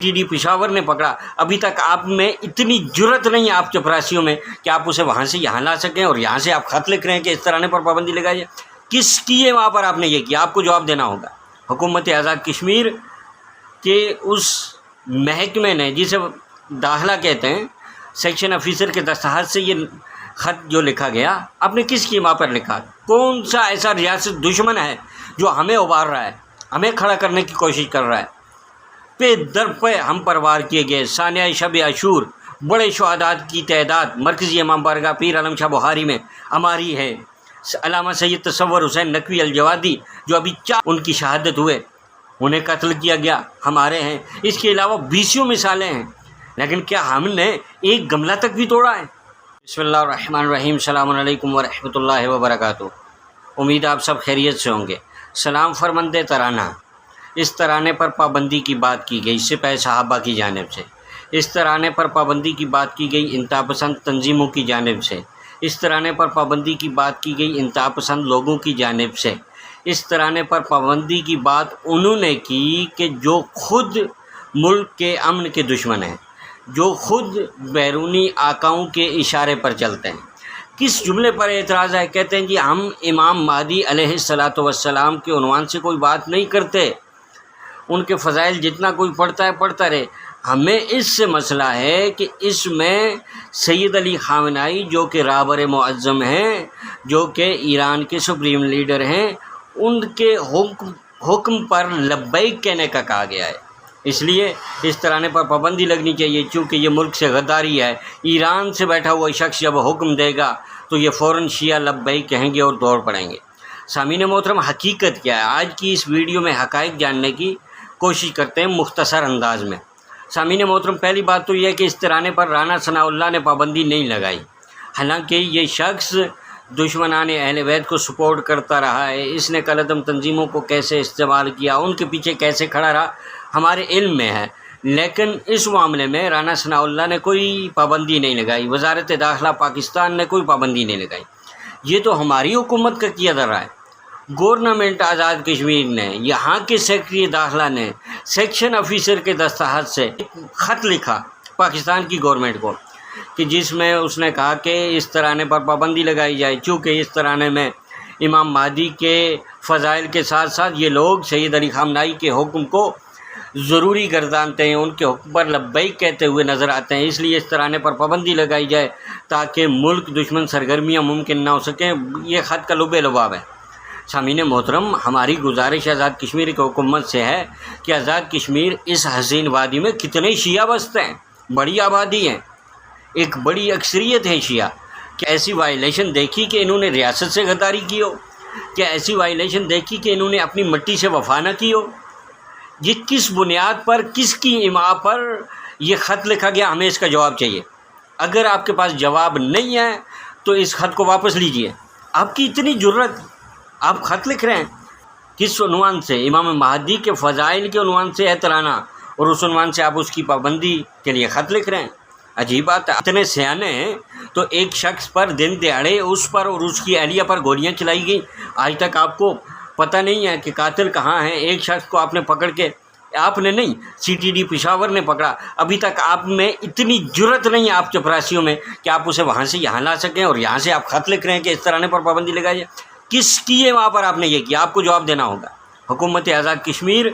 D Peshawar ने पकड़ा, अभी तक आप में इतनी जुर्रत नहीं है आप चपरासियों में कि आप उसे वहाँ से यहाँ ला सकें, और यहाँ से आप ख़त लिख रहे हैं कि इस तराने पर पाबंदी लगाइए। किस किए वहाँ पर आपने ये किया, आपको जवाब देना होगा। हुकूमत आज़ाद कश्मीर के उस महकमे ने, जिसे दाखिला कहते हैं, सेक्शन ऑफिसर के दस्तखत से ये ख़त जो लिखा गया, आपने किस की वहाँ पर लिखा? कौन सा ऐसा रियासत दुश्मन है जो हमें उबार रहा है, हमें खड़ा करने की कोशिश कर रहा है? पे दर पे हम पर वार किए गए सानिया शब आशूर, बड़े शहादात की तादाद मरकज़ी इमाम बारगाह पीर आलम शाह बुखारी में हमारी है। अल्लामा सैयद तसव्वुर हुसैन नकवी अल-जवादी जो अभी 4 उनकी शहादत हुए, उन्हें कत्ल किया गया, हमारे हैं। इसके अलावा 20 मिसालें हैं, लेकिन क्या हमने एक गमला तक भी तोड़ा है? बिस्मिल्लाहिर्रहमानिर्रहीम, अस्सलामु अलैकुम व रहमतुल्लाहि व बरकातुहू। उम्मीद आप सब खैरियत से होंगे। सलाम फरमंदे तराना, इस तराने पर पाबंदी की बात की गई सिपाही सहाबा की जानिब से। इस तराने पर पाबंदी की बात की गई इंतहा पसंद तंजीमों की जानिब से। इस तराने पर पाबंदी की बात की गई इंतहा पसंद लोगों की जानिब से। इस तराने पर पाबंदी की बात उन्होंने की कि जो खुद मुल्क के अमन के दुश्मन हैं, जो खुद बैरूनी आकाओं के इशारे पर चलते हैं। किस जुमले पर एतराज़ है? कहते हैं जी हम इमाम महदी अलैहिस्सलातु वस्सलाम के उन्वान से कोई बात नहीं करते, उनके फ़ज़ाइल जितना कोई पढ़ता है पढ़ता रहे। हमें इससे मसला है कि इसमें सैयद अली ख़ामेनी जो कि राबर मुअज़्ज़म हैं, जो कि ईरान के सुप्रीम लीडर हैं, उनके हुक्म पर लब्बैक कहने का कहा गया है। इसलिए इस तराने पर पाबंदी लगनी चाहिए, क्योंकि ये मुल्क से गद्दारी है। ईरान से बैठा हुआ शख्स जब हुक्म देगा तो ये फ़ौरन शिया लब्बैक कहेंगे और दौड़ पड़ेंगे। सामीन मोहतरम, हकीकत क्या है? आज की इस वीडियो में हक़ाइक़ जानने की कोशिश करते हैं मुख्तसर अंदाज में। सामीन मोहतरम, पहली बात तो यह है कि इस तराने पर राना सनाउल्लाह ने पाबंदी नहीं लगाई। हालांकि ये शख्स दुश्मनाने अहले बैत को सपोर्ट करता रहा है। इसने कलअदम तंजीमों को कैसे इस्तेमाल किया, उनके पीछे कैसे खड़ा रहा, हमारे इल्म में है। लेकिन इस मामले में राना सनाउल्लाह ने कोई पाबंदी नहीं लगाई, वज़ारत दाखिला पाकिस्तान ने कोई पाबंदी नहीं लगाई। ये तो हमारी हुकूमत का किया जा रहा है। गवर्नमेंट आज़ाद कश्मीर ने, यहाँ के सेक्रेटरी दाखिला ने सेक्शन ऑफिसर के दस्तखत से ख़त लिखा पाकिस्तान की गवर्नमेंट को, कि जिसमें उसने कहा कि इस तराने पर पाबंदी लगाई जाए, चूँकि इस तराने में इमाम महदी के फ़ज़ाइल के साथ साथ ये लोग सैयद अली ख़ामेनी के हुक्म को ज़रूरी गर्दानते हैं, उनके हुक्म पर लब्बैक कहते हुए नज़र आते हैं। इसलिए इस तराने पर पाबंदी लगाई जाए ताकि मुल्क दुश्मन सरगर्मियाँ मुमकिन ना हो सकें। ये ख़त का लुबे लुबाब है। सामीन मोहतरम, हमारी गुजारिश आज़ाद कश्मीर की हुकूमत से है कि आज़ाद कश्मीर इस हसीन वादी में कितने शिया बसते हैं, बड़ी आबादी है, एक बड़ी अक्सरियत है शिया। क्या ऐसी वायलेशन देखी कि इन्होंने रियासत से गद्दारी की हो? क्या ऐसी वायलेशन देखी कि इन्होंने अपनी मिट्टी से वफा न की हो? ये किस बुनियाद पर, किसकी इमा पर ये ख़त लिखा गया? हमें इसका जवाब चाहिए। अगर आपके पास जवाब नहीं है तो इस ख़त को वापस लीजिए। आपकी इतनी जुर्रत, आप ख़त लिख रहे हैं किस उन्वान से? इमाम महदी के फ़ज़ाइल के उन्वान से है तराना, और उस उन्वान से आप उसकी पाबंदी के लिए ख़त लिख रहे हैं। अजीब बात है। इतने सियाने हैं तो एक शख्स पर दिन दिहाड़े उस पर और उसकी अहलिया पर गोलियां चलाई गई, आज तक आपको पता नहीं है कि कातिल कहाँ है। एक शख्स को आपने पकड़ के, आपने नहीं, CTD पिशावर ने पकड़ा, अभी तक आप में इतनी जुर्रत नहीं है आप चपरासियों में कि आप उसे वहाँ से यहाँ ला सकें, और यहाँ से आप ख़त लिख रहे हैं कि इस तराने पर पाबंदी लगाइए। किस किए वहाँ पर आपने ये किया? आपको जवाब देना होगा। हुकूमत आज़ाद कश्मीर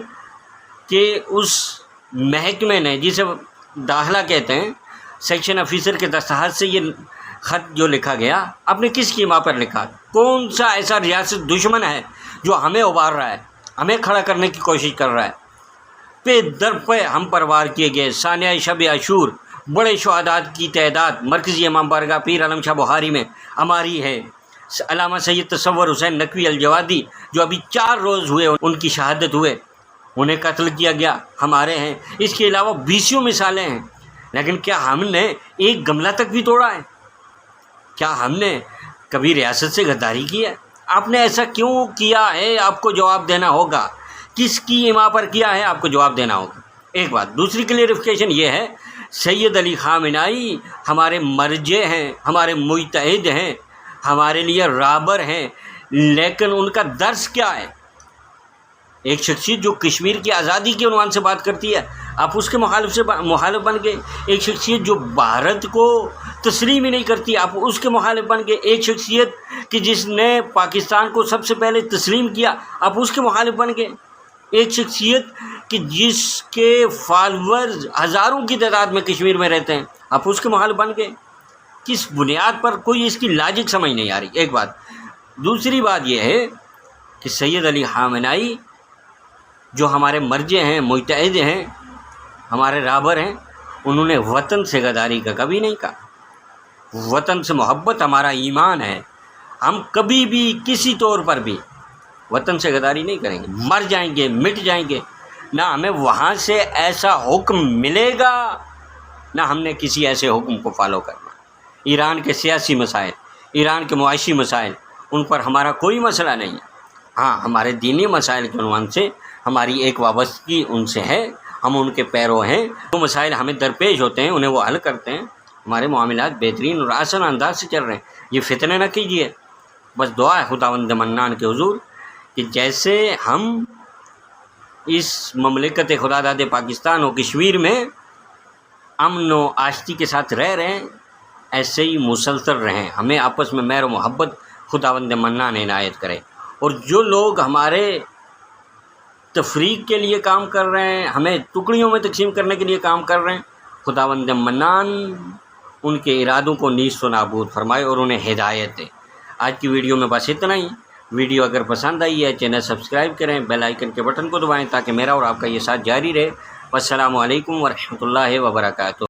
के उस महकमे ने, जिसे दाखिला कहते हैं, सेक्शन ऑफिसर के दस्तखत से ये ख़त जो लिखा गया, आपने किस की वहाँ पर लिखा? कौन सा ऐसा रियासत दुश्मन है जो हमें उबार रहा है, हमें खड़ा करने की कोशिश कर रहा है? पे दर पे हम पर वार किए गए सानिया शब आशूर, बड़े शहादात की तादाद मरकज़ी इमाम बारगाह पीर आलम शाह बुखारी में हमारी है। अल्लामा सैयद तसव्वुर हुसैन नकवी अल-जवादी जो अभी 4 रोज़ हुए उनकी शहादत हुए, उन्हें कत्ल किया गया, हमारे हैं। इसके अलावा 20 मिसालें हैं, लेकिन क्या हमने एक गमला तक भी तोड़ा है? क्या हमने कभी रियासत से गद्दारी की है? आपने ऐसा क्यों किया है? आपको जवाब देना होगा। किसकी इमा पर किया है? आपको जवाब देना होगा। एक बात। दूसरी क्लियरिफिकेशन ये है, सैयद अली ख़ामेनी हमारे मर्जे हैं, हमारे मुजतहिद हैं, हमारे लिए राबर हैं, लेकिन उनका दर्स क्या है? एक शख्सियत जो कश्मीर की आज़ादी के उन्वान से बात करती है, آپ اس کے مخالف بن گئے۔ ایک شخصیت جو بھارت کو تسلیم ہی نہیں کرتی، آپ اس کے مخالف بن گئے۔ ایک شخصیت کہ جس نے پاکستان کو سب سے پہلے تسلیم کیا، آپ اس کے مخالف بن گئے۔ ایک شخصیت کہ جس کے فالورز ہزاروں کی تعداد میں کشمیر میں رہتے ہیں، آپ اس کے مخالف بن گئے۔ کس بنیاد پر؟ کوئی اس کی لاجک سمجھ نہیں آ رہی، ایک بات۔ دوسری بات یہ ہے کہ سید علی خامنہئی جو ہمارے مرجع ہیں، مجتہد ہیں، ہمارے رہبر ہیں، انہوں نے وطن سے غداری کا کبھی نہیں کہا۔ وطن سے محبت ہمارا ایمان ہے، ہم کبھی بھی کسی طور پر بھی وطن سے غداری نہیں کریں گے۔ مر جائیں گے، مٹ جائیں گے، نہ ہمیں وہاں سے ایسا حکم ملے گا، نہ ہم نے کسی ایسے حکم کو فالو کرنا۔ ایران کے سیاسی مسائل، ایران کے معاشی مسائل، ان پر ہمارا کوئی مسئلہ نہیں ہے۔ ہاں، ہمارے دینی مسائل کے عنوان سے ہماری ایک وابستگی ان سے ہے، ہم ان کے پیرو ہیں۔ وہ مسائل ہمیں درپیش ہوتے ہیں، انہیں وہ حل کرتے ہیں۔ ہمارے معاملات بہترین اور آسان انداز سے چل رہے ہیں۔ یہ فتنے نہ کیجیے۔ بس دعا ہے خداوند منان کے حضور کہ جیسے ہم اس مملکت خدا داد پاکستان و کشمیر میں امن و آشتی کے ساتھ رہ رہے ہیں، ایسے ہی مسلسل رہیں۔ ہمیں آپس میں مہر و محبت خداوند منان عنایت کرے۔ اور جو لوگ ہمارے تفریق کے لیے کام کر رہے ہیں، ہمیں ٹکڑیوں میں تقسیم کرنے کے لیے کام کر رہے ہیں، خداوند منان ان کے ارادوں کو نیست و نابود فرمائے اور انہیں ہدایت دے۔ آج کی ویڈیو میں بس اتنا ہی۔ ویڈیو اگر پسند آئی ہے چینل سبسکرائب کریں، بیل آئیکن کے بٹن کو دبائیں تاکہ میرا اور آپ کا یہ ساتھ جاری رہے۔ والسلام علیکم ورحمۃ اللہ وبرکاتہ۔